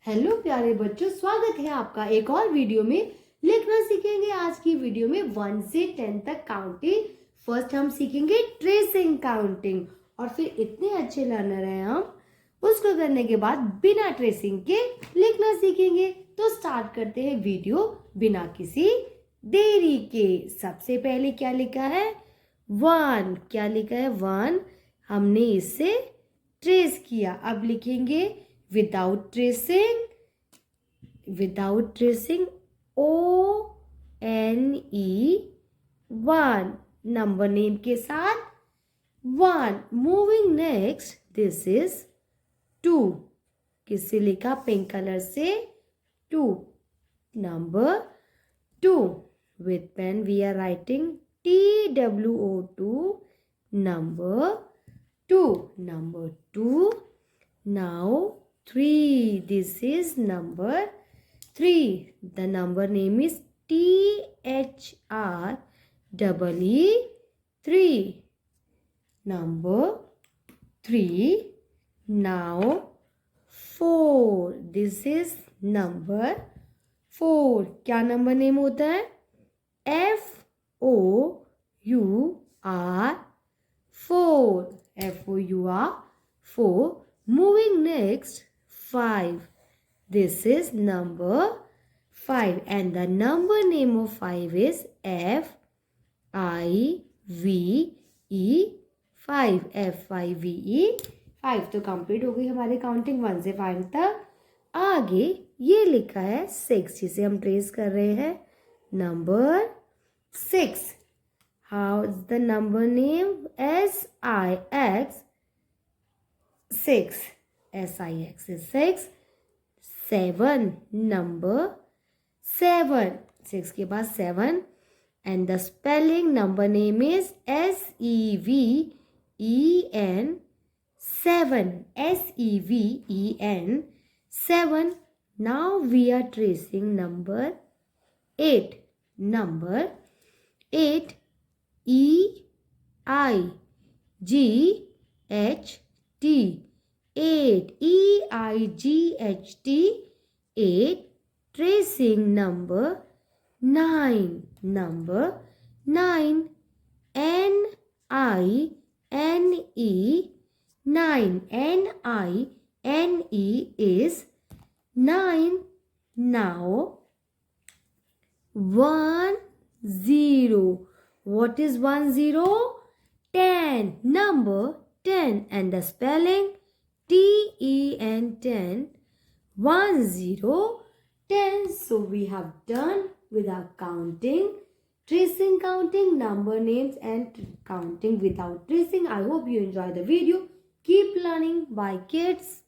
Hello प्यारे बच्चों, स्वागत है आपका एक और वीडियो में। लिखना सीखेंगे आज की वीडियो में 1 से 10 तक काउंटिंग। फर्स्ट हम सीखेंगे ट्रेसिंग काउंटिंग और फिर इतने अच्छे लर्नर हैं हम, उसको करने के बाद बिना ट्रेसिंग के लिखना सीखेंगे। तो स्टार्ट करते हैं वीडियो बिना किसी देरी के। सबसे पहले क्या लिखा है? 1। क्या लिखा है? 1। हमने इसे ट्रेस किया। अब लिखेंगे without tracing ONE 1 number name के साथ 1। Moving next, this is 2। किससे लिखा? पिंक कलर से 2। Number 2 with pen we are writing TWO2 number 2. Number 2. Now 3. This is number 3. The number name is THREE 3. Number 3. Now 4. This is number 4. क्या number name होता है? FOUR 4. FOUR 4. Moving next, 5. This is number 5 and the number name of 5 is FIVE 5. FIVE 5. तो complete हो गई हमारी counting 1 से 5 तक। आगे ये लिखा है 6, जिसे हम ट्रेस कर रहे हैं। Number 6. How is the number name? SIX 6. SIX is 6. 7. Number 7. 6 के बाद 7 and the spelling number name is SEVEN 7. SEVEN 7. Now we are tracing number 8. Number 8. EIGHT 8. EIGHT 8. Tracing number 9. Number 9. NINE 9. NINE is 9. Now 10. What is 10? 10. Number 10 and the spelling TEN 10. 10. So we have done with our counting, tracing counting, number names and counting without tracing. I hope you enjoy the video. Keep learning. Bye kids.